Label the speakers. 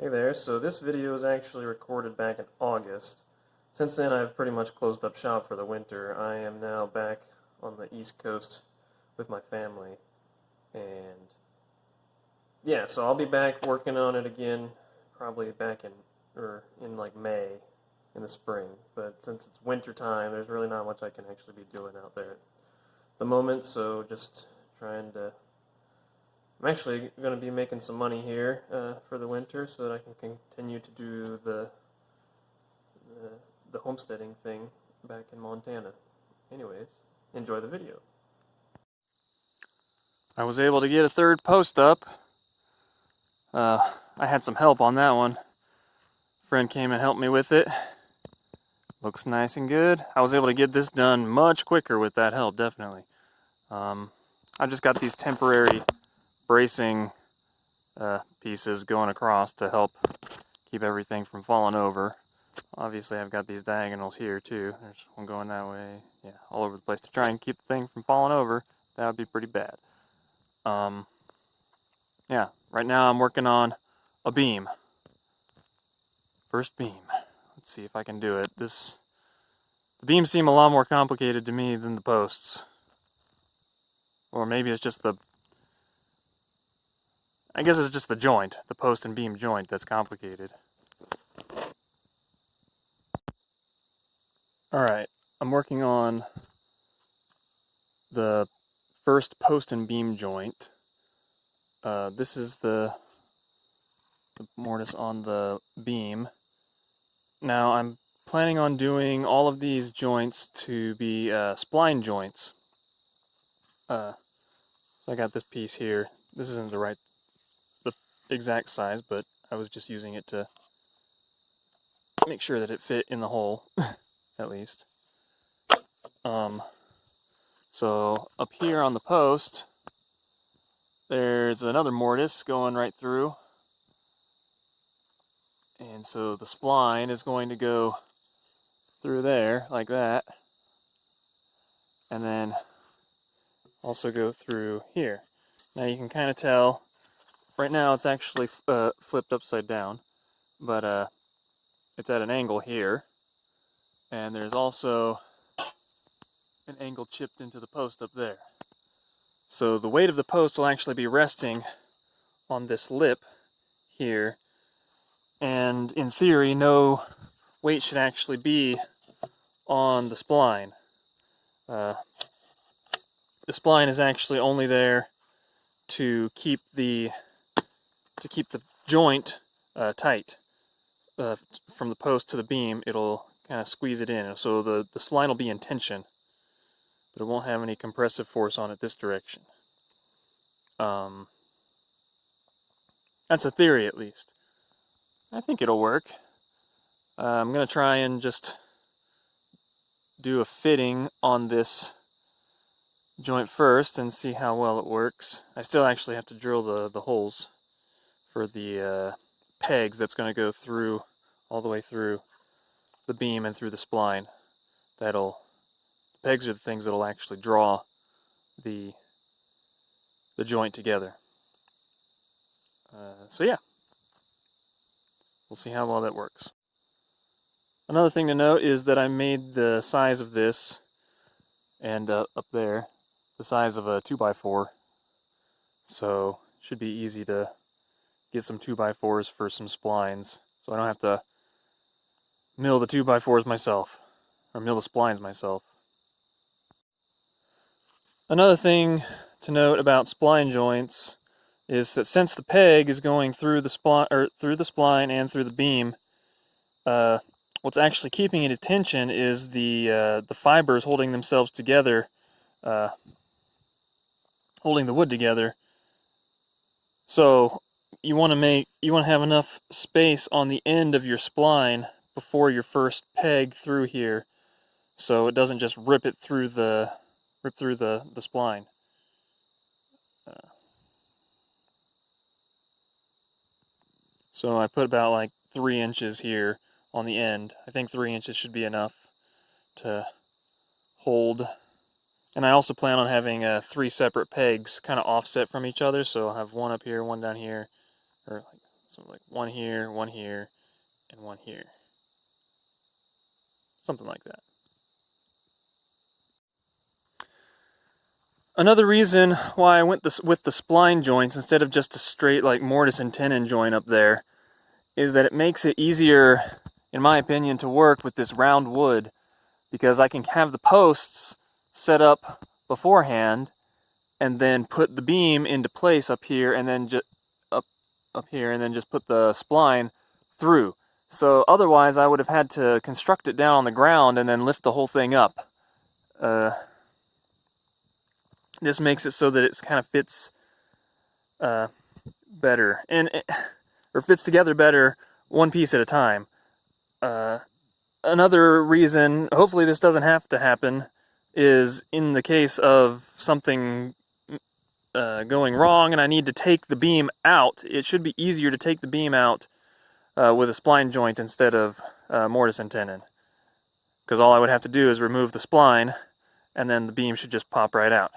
Speaker 1: Hey there, so this video was actually recorded back in August. Since then I've pretty much closed up shop for the winter. I am now back on the East Coast with my family. And yeah, so I'll be back working on it again, probably back in like May in the spring. But since it's winter time, there's really not much I can actually be doing out there at the moment, so just trying to I'm actually going to be making some money here for the winter so that I can continue to do the homesteading thing back in Montana. Anyways, enjoy the video.
Speaker 2: I was able to get a third post up. I had some help on that one. Friend came and helped me with it. Looks nice and good. I was able to get this done much quicker with that help, definitely. I just got these temporary bracing pieces going across to help keep everything from falling over. Obviously I've got these diagonals here too. There's one going that way. Yeah, all over the place to try and keep the thing from falling over. That would be pretty bad. Yeah, right now I'm working on a beam. First beam. Let's see if I can do it. The beams seem a lot more complicated to me than the posts. Or maybe it's just I guess it's just the joint, the post and beam joint that's complicated. Alright, I'm working on the first post and beam joint. This is the mortise on the beam. Now I'm planning on doing all of these joints to be spline joints. So I got this piece here. This isn't the exact size, but I was just using it to make sure that it fit in the hole, at least. So up here on the post, there's another mortise going right through. And so the spline is going to go through there, like that. And then also go through here. Now you can kind of tell, right now it's actually flipped upside down, but it's at an angle here. And there's also an angle chipped into the post up there. So the weight of the post will actually be resting on this lip here. And in theory, no weight should actually be on the spline. The spline is actually only there to keep the joint tight. From the post to the beam, it'll kind of squeeze it in. So the spline will be in tension, but it won't have any compressive force on it this direction. That's a theory, at least. I think it'll work. I'm going to try and just do a fitting on this joint first and see how well it works. I still actually have to drill the holes for the pegs that's going to go through, all the way through the beam and through the spline. The pegs are the things that'll actually draw the joint together. So yeah, we'll see how well that works. Another thing to note is that I made the size of this, and up there, the size of a 2x4. So it should be easy to get some 2x4s for some splines, so I don't have to mill the 2x4s myself, or mill the splines myself. Another thing to note about spline joints is that since the peg is going through the spline and through the beam, what's actually keeping it in tension is the fibers holding themselves together, holding the wood together. So you want to have enough space on the end of your spline before your first peg through here, so it doesn't just rip through the spline. So I put about like 3 inches here on the end. I think 3 inches should be enough to hold. And I also plan on having 3 separate pegs kind of offset from each other. So I'll have one up here, one down here, or like So like one here, and one here. Something like that. Another reason why I went with the spline joints instead of just a straight like mortise and tenon joint up there is that it makes it easier, in my opinion, to work with this round wood, because I can have the posts set up beforehand and then put the beam into place up here and then just up here and then just put the spline through. So otherwise I would have had to construct it down on the ground and then lift the whole thing up. This makes it so that it kind of fits better, or fits together better, one piece at a time. Another reason, hopefully this doesn't have to happen, is in the case of something going wrong and I need to take the beam out, it should be easier to take the beam out with a spline joint instead of mortise and tenon. Because all I would have to do is remove the spline and then the beam should just pop right out.